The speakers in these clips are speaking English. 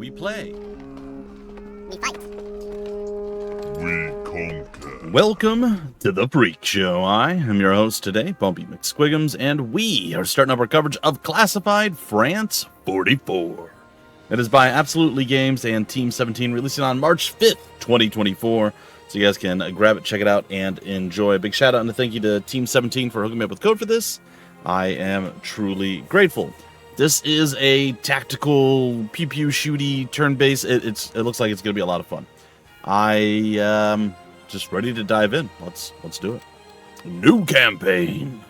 We play. We fight. We conquer. Welcome to the Freak Show. I am your host today, Bumpy McSquiggums, and we are starting up our coverage of Classified France 44. It is by Absolutely Games and Team 17, releasing on March 5th, 2024. So you guys can grab it, check it out, and enjoy. A big shout out and a thank you to Team 17 for hooking me up with code for this. I am truly grateful. This is a tactical pew-pew shooty turn-based. It looks like it's going to be a lot of fun. I just ready to dive in. Let's do it. New campaign.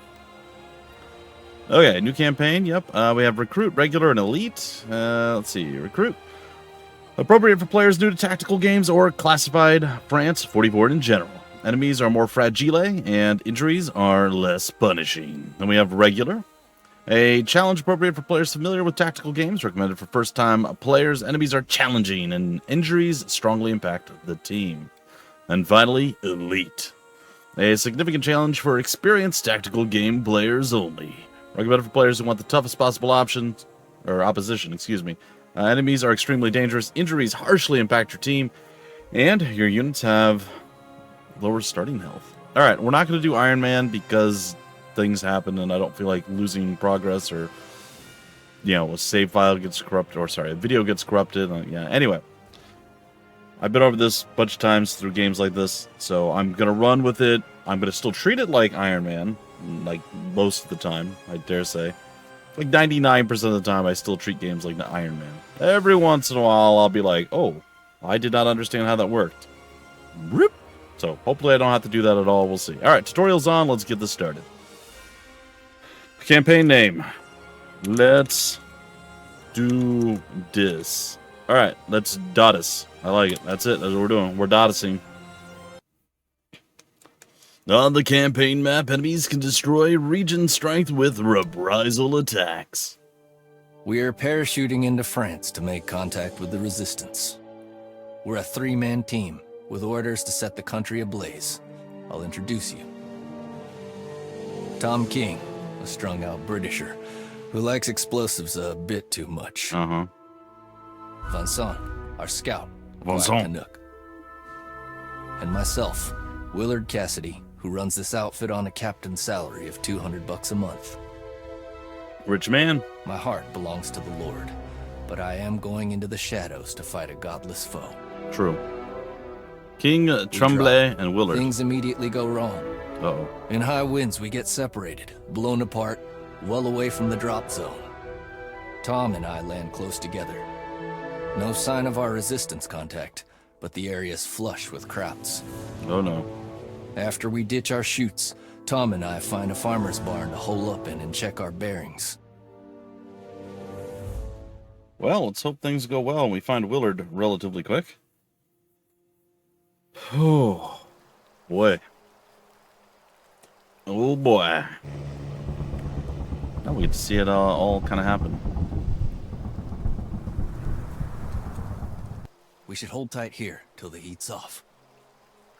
Okay, new campaign. Yep. We have recruit, regular, and elite. Let's see. Recruit. Appropriate for players new to tactical games or Classified France 44 in general. Enemies are more fragile and injuries are less punishing. Then we have regular. A challenge appropriate for players familiar with tactical games, recommended for first-time players. Enemies are challenging, and injuries strongly impact the team. And finally, Elite. A significant challenge for experienced tactical game players only. Recommended for players who want the toughest possible opposition. Enemies are extremely dangerous. Injuries harshly impact your team, and your units have lower starting health. All right, we're not going to do Iron Man because things happen and I don't feel like losing progress, or a save file gets corrupted, or a video gets corrupted. Anyway, I've been over this a bunch of times through games like this, so I'm gonna run with it. I'm gonna still treat it like Iron Man, like most of the time, I dare say. Like 99% of the time I still treat games like Iron Man. Every once in a while I'll be like, oh, I did not understand how that worked. Rip. So hopefully I don't have to do that at all. We'll see. Alright, tutorial's on. Let's get this started. Campaign name. Let's do this. Alright, let's dottis. I like it. That's it. That's what we're doing. We're dottising. On the campaign map, enemies can destroy region strength with reprisal attacks. We're parachuting into France to make contact with the resistance. We're a three-man team with orders to set the country ablaze. I'll introduce you. Tom King, a strung-out Britisher who likes explosives a bit too much. Vincent, our scout, Black Canuck. And myself, Willard Cassidy, who runs this outfit on a captain's salary of $200 a month. Rich man. My heart belongs to the Lord, but I am going into the shadows to fight a godless foe. True. King, Tremblay, and Willard. Things immediately go wrong. Uh-oh. In high winds, we get separated, blown apart, well away from the drop zone. Tom and I land close together. No sign of our resistance contact, but the area's flush with Krauts. Oh no. After we ditch our chutes, Tom and I find a farmer's barn to hole up in and check our bearings. Well, let's hope things go well and we find Willard relatively quick. Oh, boy. Oh, boy. Now we get to see it all kind of happen. We should hold tight here till the heat's off.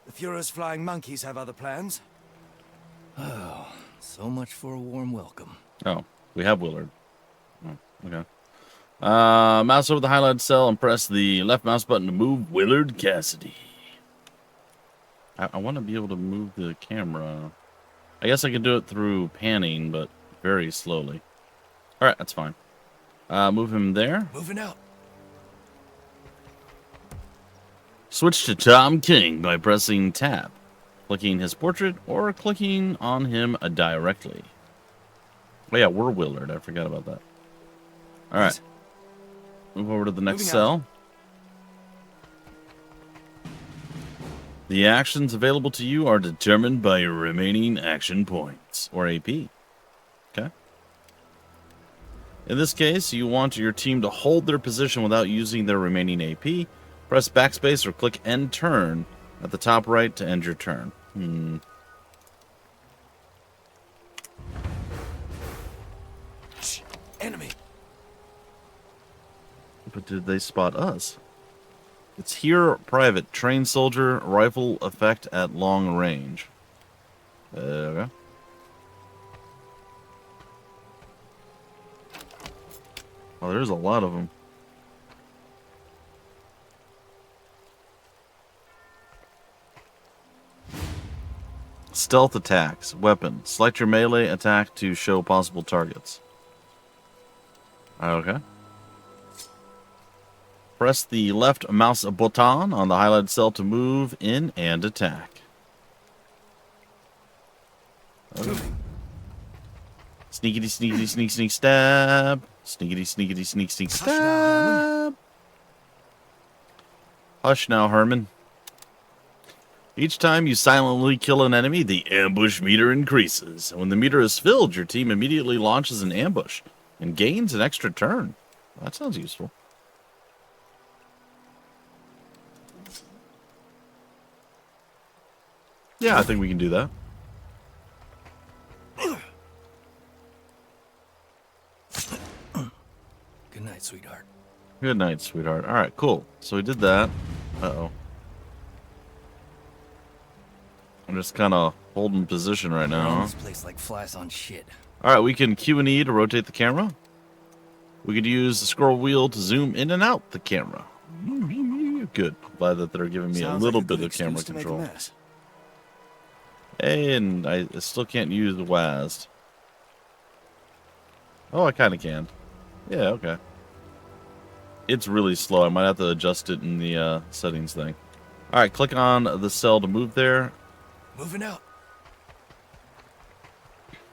The Fuhrer's flying monkeys have other plans. Oh, so much for a warm welcome. Oh, we have Willard. Oh, okay. Mouse over the highlighted cell and press the left mouse button to move Willard Cassidy. I want to be able to move the camera. I guess I can do it through panning, but very slowly. Alright, that's fine. Move him there. Moving out. Switch to Tom King by pressing tab, clicking his portrait, or clicking on him directly. Oh yeah, we're Willard. I forgot about that. Alright. Move over to the next cell. The actions available to you are determined by your remaining action points, or AP. Okay. In this case, you want your team to hold their position without using their remaining AP. Press backspace or click end turn at the top right to end your turn. Shh, enemy. But did they spot us? It's here, private. Trained soldier, rifle effect at long range. Okay. Oh, there's a lot of them. Stealth attacks. Weapon. Select your melee attack to show possible targets. Okay. Press the left mouse button on the highlighted cell to move in and attack. Okay. Sneakity, sneakity, sneak, sneak, stab. Sneakity, sneakity, sneak, sneak, stab. Hush now, Herman. Each time you silently kill an enemy, the ambush meter increases. When the meter is filled, your team immediately launches an ambush and gains an extra turn. That sounds useful. Yeah, I think we can do that. Good night, sweetheart. Good night, sweetheart. All right, cool. So we did that. Uh-oh. I'm just kind of holding position right now. This place like flies on shit. All right, we can Q and E to rotate the camera. We could use the scroll wheel to zoom in and out the camera. Good. Glad that they're giving me a little bit of camera control. And I still can't use the WASD. Oh, I kind of can. Yeah, okay. It's really slow. I might have to adjust it in the settings thing. All right, click on the cell to move there. Moving out.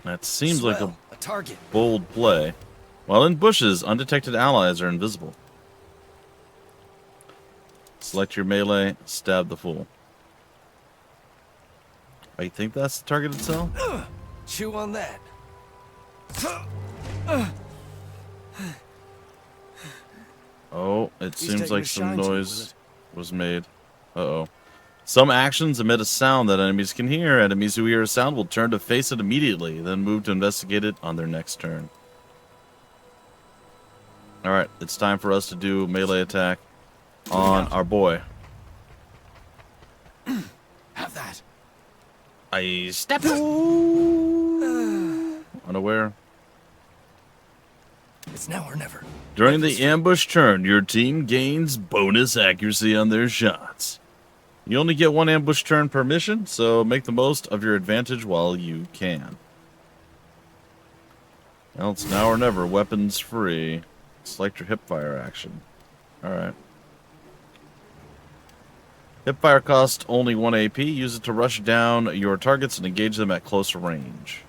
That seems like a target. Bold play. While in bushes, undetected allies are invisible. Select your melee, stab the fool. I think that's the targeted cell? Chew on that. Oh, it seems like some noise was made. Uh-oh. Some actions emit a sound that enemies can hear. Enemies who hear a sound will turn to face it immediately, then move to investigate it on their next turn. Alright, it's time for us to do a melee attack on our boy. Have that. I step you. Unaware. It's now or never. During the ambush turn, your team gains bonus accuracy on their shots. You only get one ambush turn per mission, so make the most of your advantage while you can. Well, it's now or never. Weapons free. Select your hipfire action. Alright. Hipfire costs only 1 AP. Use it to rush down your targets and engage them at closer range.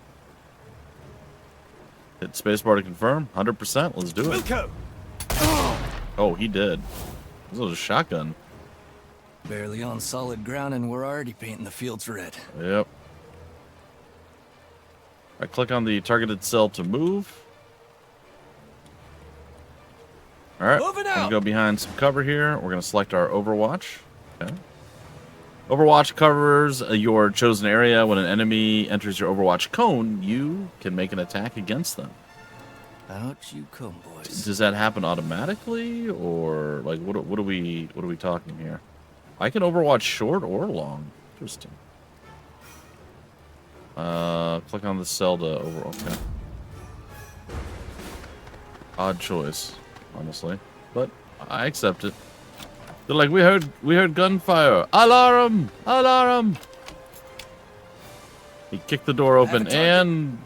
Hit spacebar to confirm. 100%. Let's do it. Oh, he did. This was a shotgun. Barely on solid ground and we're already painting the fields red. Yep. I click on the targeted cell to move. Alright, we're gonna go behind some cover here. We're gonna select our Overwatch. Okay. Overwatch covers your chosen area. When an enemy enters your Overwatch cone, you can make an attack against them. Out you come, boys. Does that happen automatically, or like what are we talking here? I can Overwatch short or long. Interesting. Click on the cell to over. Okay. Odd choice, honestly, but I accept it. They're like, we heard gunfire. Alarm! Alarm! He kicked the door open, and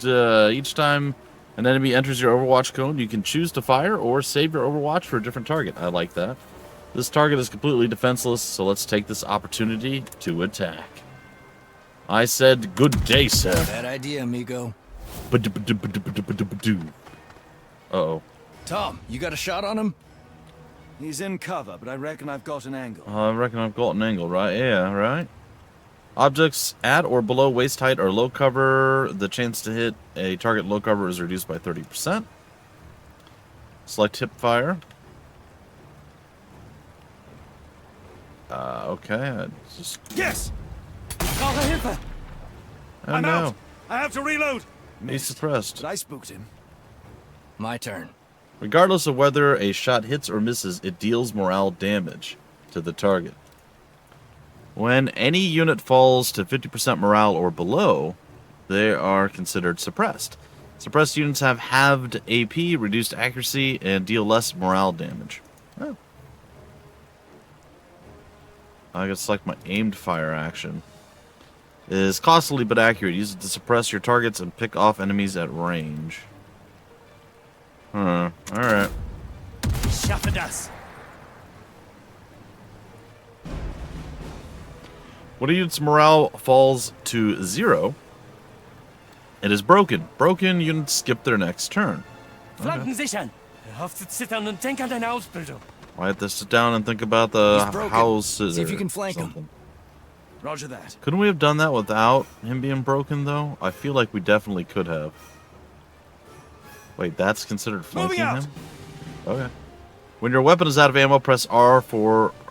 each time an enemy enters your Overwatch cone, you can choose to fire or save your Overwatch for a different target. I like that. This target is completely defenseless, so let's take this opportunity to attack. I said, good day, sir. Bad idea, amigo. Uh-oh. Tom, you got a shot on him? He's in cover, but I reckon I've got an angle. I reckon I've got an angle, right? Yeah, right? Objects at or below waist height are low cover. The chance to hit a target low cover is reduced by 30%. Select hip fire. Okay. Just... Yes! Call the hipper! Oh, I'm no. out! I have to reload! He's suppressed. But I spooked him. My turn. Regardless of whether a shot hits or misses, it deals morale damage to the target. When any unit falls to 50% morale or below, they are considered suppressed. Suppressed units have halved AP, reduced accuracy, and deal less morale damage. Oh. I gotta select my aimed fire action. is costly but accurate. Use it to suppress your targets and pick off enemies at range. Huh. Alright. Schaffe das. When a unit's morale falls to 0, it is broken. Broken units skip their next turn. Flanken sichern. Hör auf zu zittern und denk an deine Ausbildung. I have to sit down and think about the house. See if you can flank him. Roger that. Couldn't we have done that without him being broken, though? I feel like we definitely could have. Wait, that's considered flanking him? Okay. When your weapon is out of ammo, press R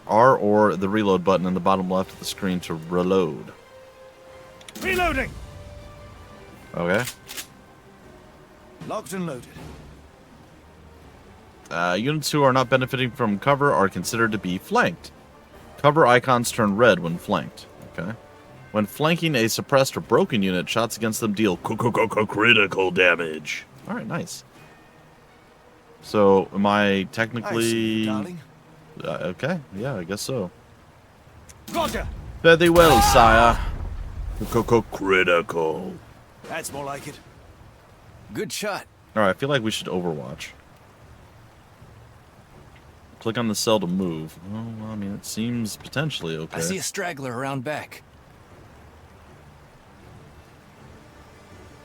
or the reload button in the bottom left of the screen to reload. Reloading. Okay. Locked and loaded. Units who are not benefiting from cover are considered to be flanked. Cover icons turn red when flanked. Okay. When flanking a suppressed or broken unit, shots against them deal critical damage. All right, nice. So, am I technically... darling. Okay, yeah, I guess so. Roger. Fare thee well, sire. Critical. That's more like it. Good shot. All right, I feel like we should Overwatch. Click on the cell to move. Well, I mean, it seems potentially okay. I see a straggler around back.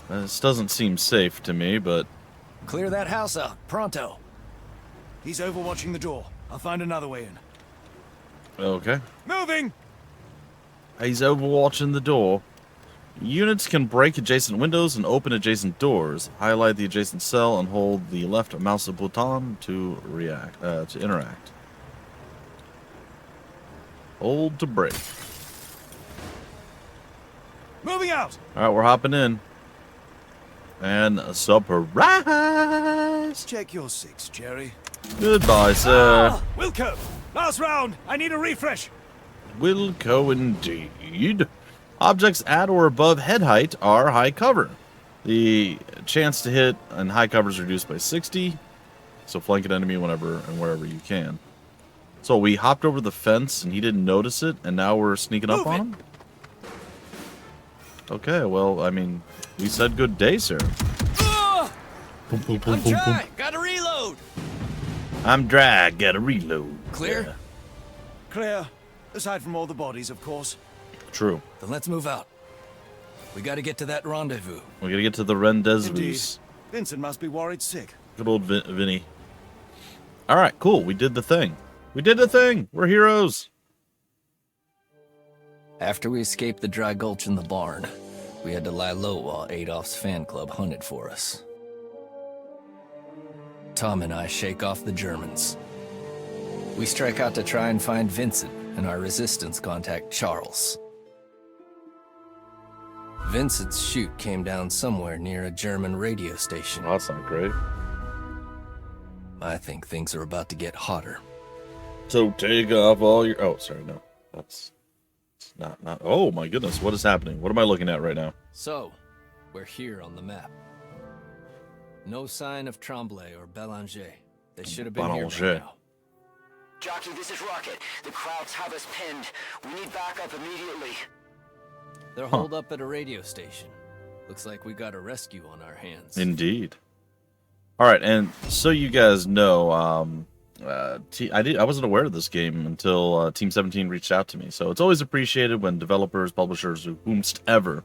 This doesn't seem safe to me, but... Clear that house out, pronto. He's overwatching the door. I'll find another way in. Okay. Moving! He's overwatching the door. Units can break adjacent windows and open adjacent doors. Highlight the adjacent cell and hold the left mouse button to interact. Hold to break. Moving out! Alright, we're hopping in. And a surprise! Check your 6, Jerry. Goodbye, sir. Wilco! Last round! I need a refresh! Wilco indeed. Objects at or above head height are high cover. The chance to hit and high cover is reduced by 60. So flank an enemy whenever and wherever you can. So we hopped over the fence and he didn't notice it, and now we're sneaking up on him? Okay, well, I mean, we said good day, sir. I'm dry. Gotta reload. I'm dry. Gotta reload. Clear? Yeah. Clear. Aside from all the bodies, of course. True. Then let's move out. We gotta get to that rendezvous. We gotta get to the rendezvous. Indeed. Vincent must be worried sick. Good old Vinny. Alright, cool. We did the thing. We did the thing. We're heroes. After we escaped the dry gulch in the barn, we had to lie low while Adolf's fan club hunted for us. Tom and I shake off the Germans. We strike out to try and find Vincent and our resistance contact, Charles. Vincent's chute came down somewhere near a German radio station. Well, that's not great. I think things are about to get hotter. So take off all your... Oh, sorry, no. That's not... Oh, my goodness. What is happening? What am I looking at right now? So, we're here on the map. No sign of Tremblay or Belanger. They should have been here by now. Jockey, this is Rocket. The Krauts have us pinned. We need backup immediately. They're holed up at a radio station. Looks like we got a rescue on our hands. Indeed. All right, and so you guys know, I wasn't aware of this game until Team 17 reached out to me. So it's always appreciated when developers, publishers, or whomsoever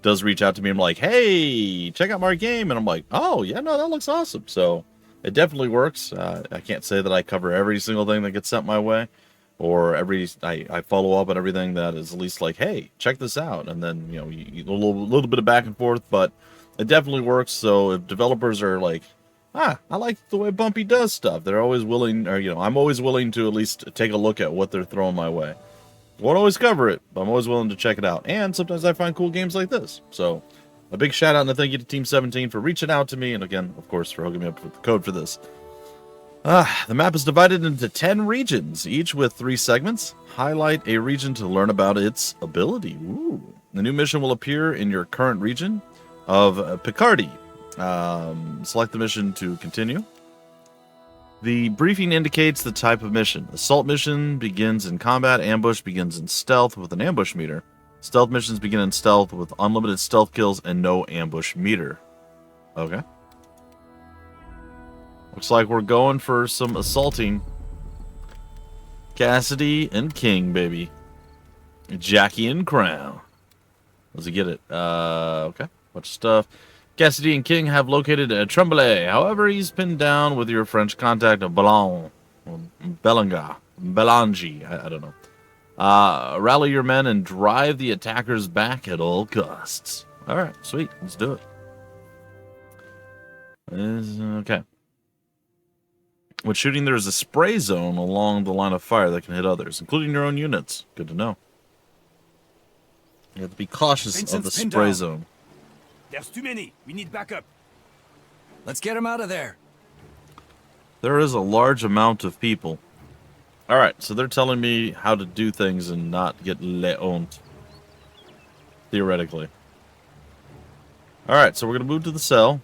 does reach out to me. I'm like, hey, check out my game. And I'm like, oh, yeah, no, that looks awesome. So it definitely works. I can't say that I cover every single thing that gets sent my way. Or I follow up on everything that is at least like, hey, check this out. And then, you know, a little bit of back and forth. But it definitely works. So if developers are like, I like the way Bumpy does stuff, they're always willing, or, you know, I'm always willing to at least take a look at what they're throwing my way. Won't always cover it, but I'm always willing to check it out. And sometimes I find cool games like this. So a big shout out and a thank you to Team 17 for reaching out to me. And again, of course, for hooking me up with the code for this. The map is divided into 10 regions, each with 3 segments. Highlight a region to learn about its ability. Ooh. The new mission will appear in your current region of Picardy. Select the mission to continue. The briefing indicates the type of mission. Assault mission begins in combat. Ambush begins in stealth with an ambush meter. Stealth missions begin in stealth with unlimited stealth kills and no ambush meter. Okay. Looks like we're going for some assaulting. Cassidy and King, baby. Jackie and Crown. Let's get it. Okay. Bunch of stuff. Cassidy and King have located Tremblay. However, he's pinned down with your French contact of Belangi. I don't know. Rally your men and drive the attackers back at all costs. Alright, sweet. Let's do it. Okay. When shooting, there is a spray zone along the line of fire that can hit others, including your own units. Good to know. You have to be cautious of the spray zone. There's too many. We need backup. Let's get him out of there. There is a large amount of people. Alright, so they're telling me how to do things and not get leoned. Theoretically. Alright, so we're going to move to the cell.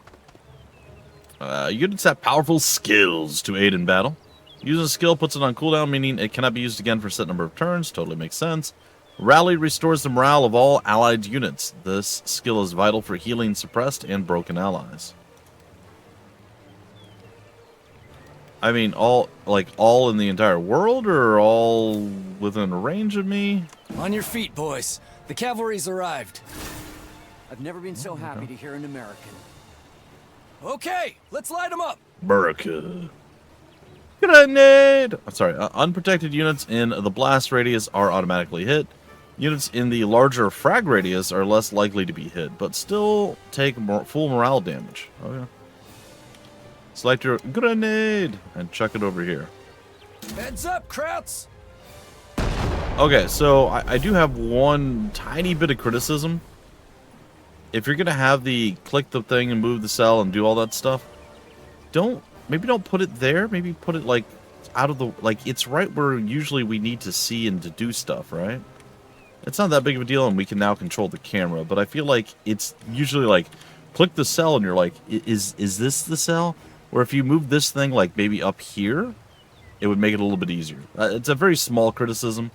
Units have powerful skills to aid in battle. Using a skill puts it on cooldown, meaning it cannot be used again for a set number of turns. Totally makes sense. Rally restores the morale of all allied units. This skill is vital for healing suppressed and broken allies. I mean, all in the entire world, or all within range of me? On your feet, boys. The cavalry's arrived. I've never been so happy to hear an American. Okay, let's light them up. America. Grenade! Sorry, unprotected units in the blast radius are automatically hit. Units in the larger frag radius are less likely to be hit, but still take full morale damage. Okay. Select your grenade and chuck it over here. Heads up, Krauts! Okay, so I do have one tiny bit of criticism. If you're gonna have the click the thing and move the cell and do all that stuff, maybe don't put it there. Maybe put it like out of the, like it's right where usually we need to see and to do stuff, right? It's not that big of a deal, and we can now control the camera. But I feel like it's usually like click the cell, and you're like, is this the cell? Or if you move this thing like maybe up here, it would make it a little bit easier. It's a very small criticism,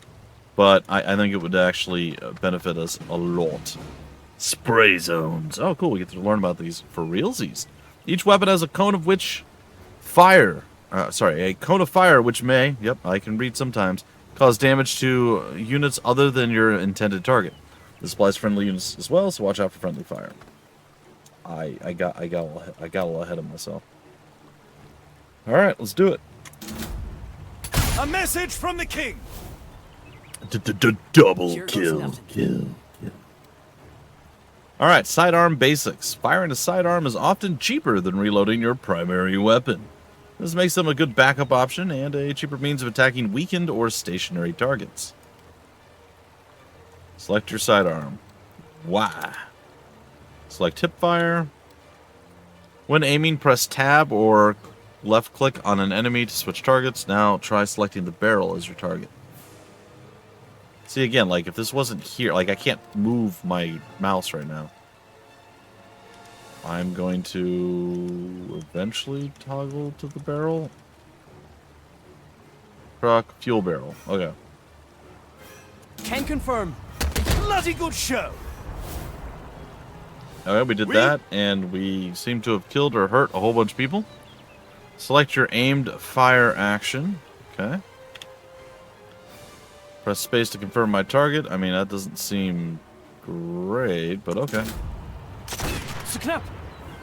but I think it would actually benefit us a lot. Spray zones. Oh, cool. We get to learn about these for realsies. Each weapon has a cone of fire which may, yep, I can read sometimes, cause damage to units other than your intended target. This applies to friendly units as well, so watch out for friendly fire. I got a little ahead of myself. All right, let's do it. A message from the king. Double kill. All right, sidearm basics. Firing a sidearm is often cheaper than reloading your primary weapon. This makes them a good backup option and a cheaper means of attacking weakened or stationary targets. Select your sidearm. Y. Select hipfire. When aiming, press tab or left click on an enemy to switch targets. Now try selecting the barrel as your target. See, again, like if this wasn't here, like I can't move my mouse right now. I'm going to eventually toggle to the barrel. Truck, fuel barrel. Okay. Can confirm. Bloody good show. Okay, we did that, and we seem to have killed or hurt a whole bunch of people. Select your aimed fire action. Okay. Press space to confirm my target. I mean, that doesn't seem great, but okay. A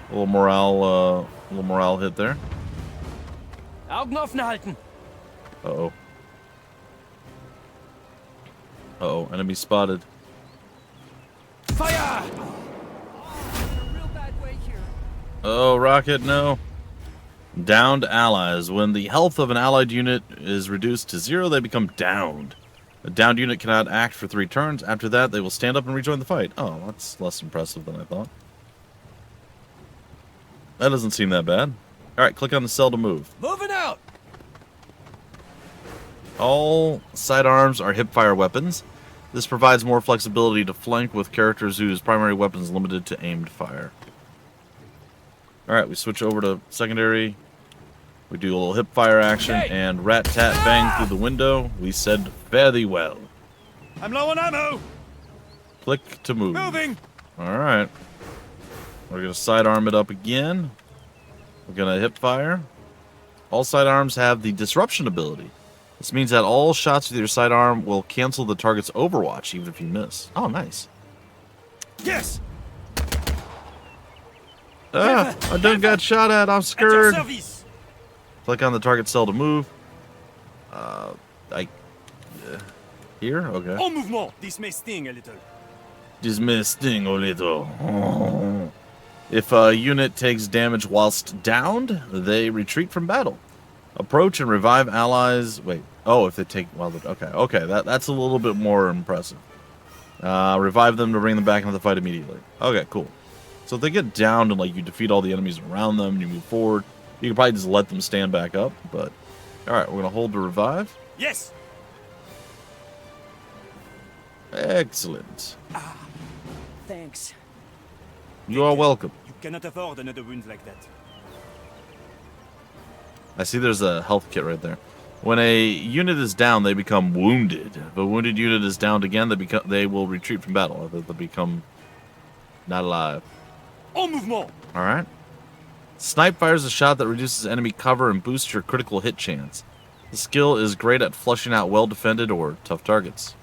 little morale hit there. Augen offen halten. Uh-oh. Uh-oh, enemy spotted. Fire! Oh, rocket, no. Downed allies. When the health of an allied unit is reduced to 0, they become downed. A downed unit cannot act for 3 turns. After that, they will stand up and rejoin the fight. Oh, that's less impressive than I thought. That doesn't seem that bad. Alright, click on the cell to move. Moving out! All sidearms are hipfire weapons. This provides more flexibility to flank with characters whose primary weapon is limited to aimed fire. Alright, we switch over to secondary. We do a little hipfire action, and rat-tat-bang through the window. We said fairly well. I'm low on ammo. Click to move. Moving. All right. We're going to sidearm it up again. We're going to hip fire. All sidearms have the disruption ability. This means that all shots with your sidearm will cancel the target's overwatch, even if you miss. Oh, nice. Yes. Ah, I done got shot at. I'm scared. Click on the target cell to move. Here? Okay. En mouvement. This may sting a little. This may sting a little. Oh. If a unit takes damage whilst downed, they retreat from battle. Approach and revive allies. Wait. Oh, if they take... Well, okay. Okay, that's a little bit more impressive. Revive them to bring them back into the fight immediately. Okay, cool. So if they get downed and, like, you defeat all the enemies around them and you move forward, you can probably just let them stand back up, but... Alright, we're going to hold to revive. Yes. Excellent. Thanks. You are welcome. You cannot afford another wound like that. I see there's a health kit right there. When a unit is down, they become wounded. If a wounded unit is downed again, they will retreat from battle. They'll become not alive. En mouvement. All right. Snipe fires a shot that reduces enemy cover and boosts your critical hit chance. The skill is great at flushing out well-defended or tough targets.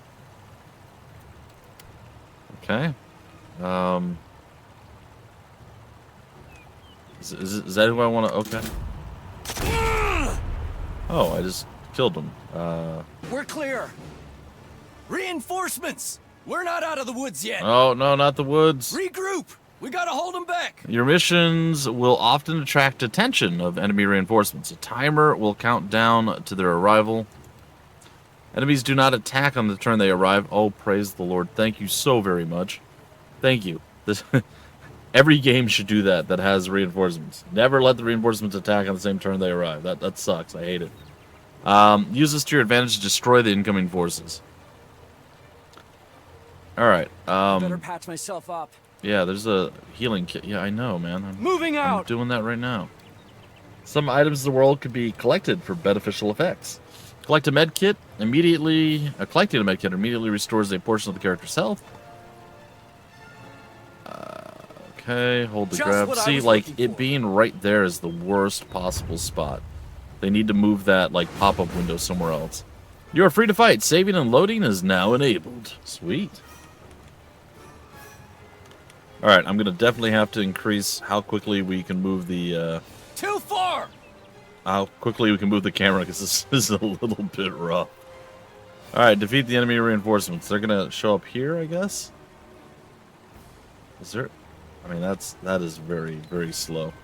Okay. Is that who I want to... Okay. Oh, I just killed him. We're clear. Reinforcements. We're not out of the woods yet. Oh, no, not the woods. Regroup. We gotta hold them back. Your missions will often attract attention of enemy reinforcements. A timer will count down to their arrival. Enemies do not attack on the turn they arrive. Oh, praise the Lord. Thank you so very much. Thank you. This... Every game should do that has reinforcements. Never let the reinforcements attack on the same turn they arrive. That sucks. I hate it. Use this to your advantage to destroy the incoming forces. Alright. Better patch myself up. Yeah, there's a healing kit. Yeah, I know, man. I'm doing that right now. Some items in the world could be collected for beneficial effects. Collecting a med kit immediately restores a portion of the character's health. Okay, hold the grab. See, like, it being right there is the worst possible spot. They need to move that, like, pop-up window somewhere else. You are free to fight. Saving and loading is now enabled. Sweet. Alright, I'm going to definitely have to increase how quickly we can move the, Too far! How quickly we can move the camera, because this is a little bit rough. Alright, defeat the enemy reinforcements. They're going to show up here, I guess? Is there... I mean, that is very, very slow.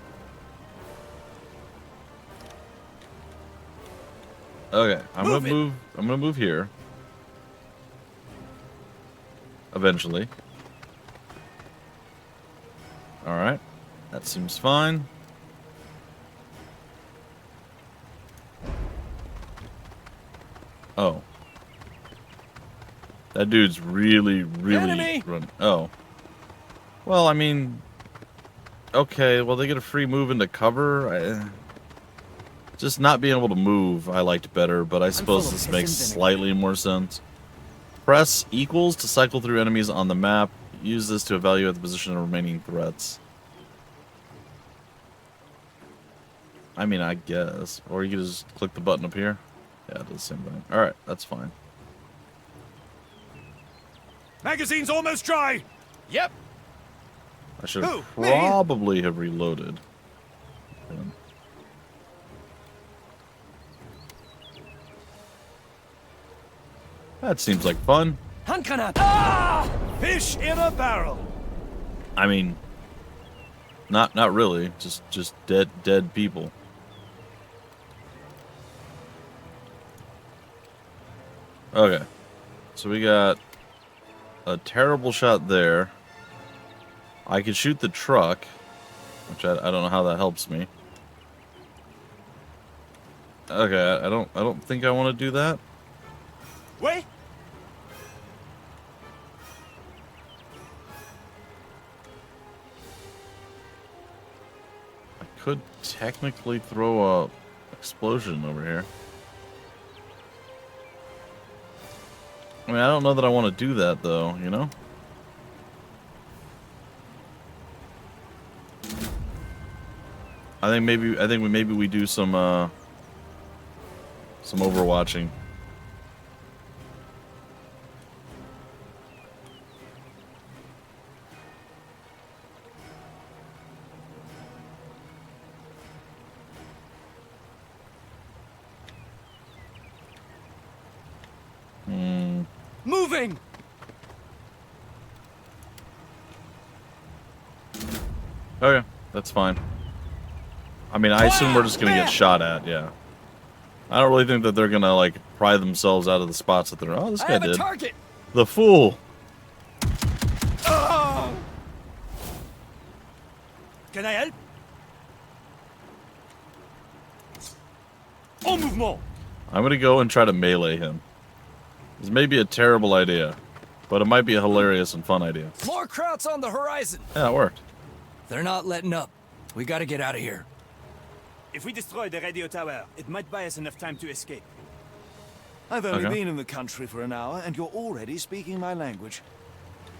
Okay, I'm gonna move here. Eventually. Alright. That seems fine. Oh. That dude's really running. Oh. Well, I mean, okay, well, they get a free move into cover. Just not being able to move, I liked better, but I suppose this makes slightly more sense. Press equals to cycle through enemies on the map. Use this to evaluate the position of remaining threats. I mean, I guess. Or you can just click the button up here. Yeah, it does the same thing. Alright, that's fine. Magazine's almost dry. Yep. I should probably have reloaded. That seems like fun. Fish in a barrel. I mean, not really. Just dead people. Okay, so we got a terrible shot there. I could shoot the truck, which I don't know how that helps me. Okay, I don't think I want to do that. Wait. I could technically throw a explosion over here. I mean, I don't know that I want to do that though, you know? I think maybe we do some overwatching. Moving! Okay, that's fine. I mean, I assume we're just gonna get shot at, yeah. I don't really think that they're gonna, like, pry themselves out of the spots that they're... Oh, this guy did. Target. The fool! Oh. Can I help? En mouvement! I'm gonna go and try to melee him. This may be a terrible idea, but it might be a hilarious and fun idea. More Krauts on the horizon. Yeah, it worked. They're not letting up. We gotta get out of here. If we destroy the radio tower, it might buy us enough time to escape. I've only been in the country for an hour, and you're already speaking my language.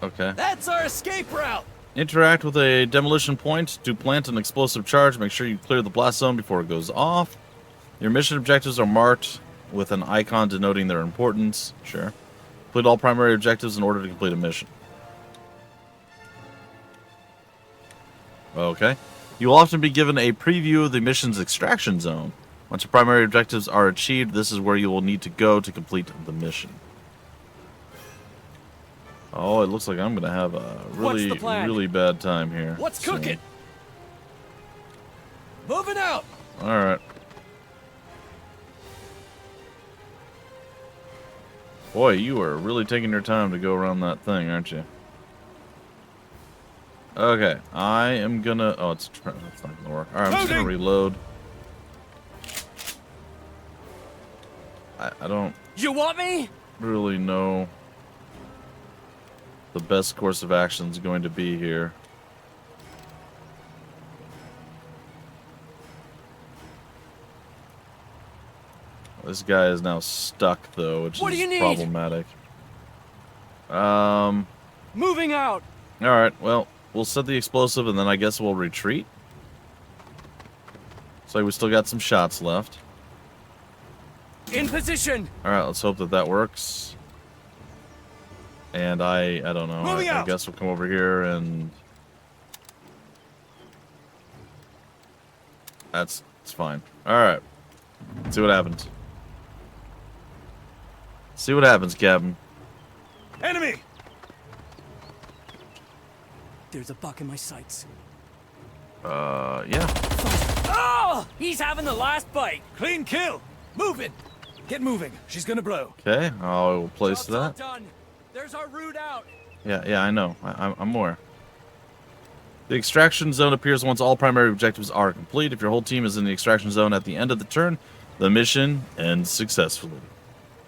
Okay. That's our escape route! Interact with a demolition point to plant an explosive charge. Make sure you clear the blast zone before it goes off. Your mission objectives are marked with an icon denoting their importance. Sure. Complete all primary objectives in order to complete a mission. Okay. You will often be given a preview of the mission's extraction zone. Once your primary objectives are achieved, this is where you will need to go to complete the mission. Oh, it looks like I'm going to have a really bad time here. What's cooking? Moving out! Alright. Boy, you are really taking your time to go around that thing, aren't you? Okay, I am gonna... Oh, that's not gonna work. Alright, I'm just gonna reload. I don't... You want me? Really know the best course of action is going to be here. This guy is now stuck, though, which is problematic. Moving out! Alright, well, we'll set the explosive, and then I guess we'll retreat. So we still got some shots left. In position! Alright, let's hope that that works. And I don't know. I guess we'll come over here and... It's fine. Alright. Let's see what happens. See what happens, Captain. Enemy! There's a buck in my sights. Yeah. Oh! He's having the last bite. Clean kill. Moving. Get moving. She's gonna blow. Okay, I'll place that. Done. There's our route out. Yeah, I know. I'm aware. The extraction zone appears once all primary objectives are complete. If your whole team is in the extraction zone at the end of the turn, the mission ends successfully.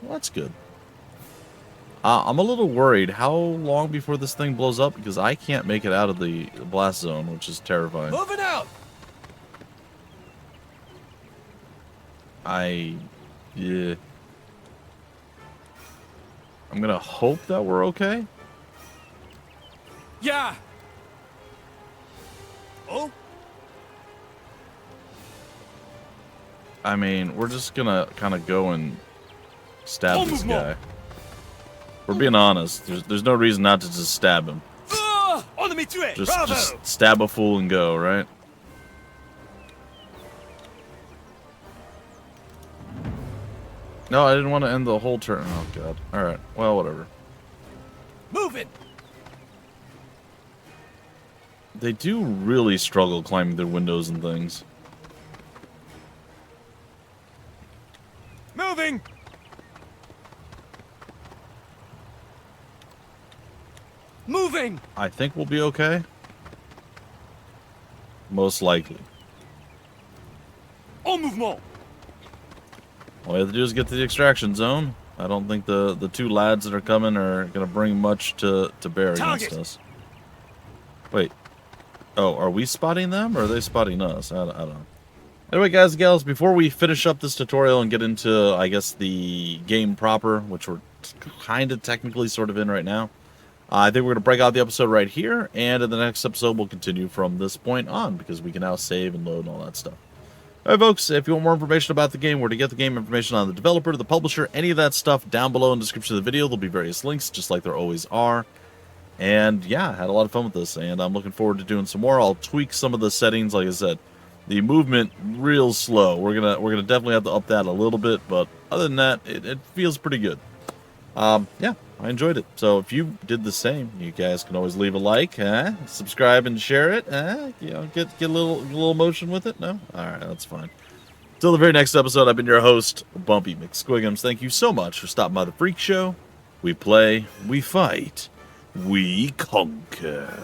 Well, that's good. I'm a little worried. How long before this thing blows up? Because I can't make it out of the blast zone, which is terrifying. Moving out! Yeah. I'm gonna hope that we're okay. Yeah. Oh? I mean, we're just gonna kind of go and stab this guy. We're being honest. There's no reason not to just stab him. Just stab a fool and go, right? No, I didn't want to end the whole turn. Oh, God. Alright. Well, whatever. Move it! They do really struggle climbing their windows and things. Moving! Moving! I think we'll be okay. Most likely. En mouvement! All we have to do is get to the extraction zone. I don't think the two lads that are coming are going to bring much to bear against us. Wait. Oh, are we spotting them or are they spotting us? I don't know. Anyway, guys and gals, before we finish up this tutorial and get into, I guess, the game proper, which we're kind of technically sort of in right now, I think we're going to break out the episode right here, and in the next episode, we'll continue from this point on, because we can now save and load and all that stuff. All right, folks, if you want more information about the game, where to get the game information on the developer, the publisher, any of that stuff, down below in the description of the video, there'll be various links, just like there always are. And, yeah, I had a lot of fun with this, and I'm looking forward to doing some more. I'll tweak some of the settings, like I said. The movement, real slow. We're gonna definitely have to up that a little bit, but other than that, it feels pretty good. Yeah, I enjoyed it. So if you did the same, you guys can always leave a like, subscribe and share it, you know, get a little emotion with it. No, all right, that's fine. Till the very next episode, I've been your host, Bumpy McSquigums. Thank you so much for stopping by the Freak Show. We play, we fight, we conquer.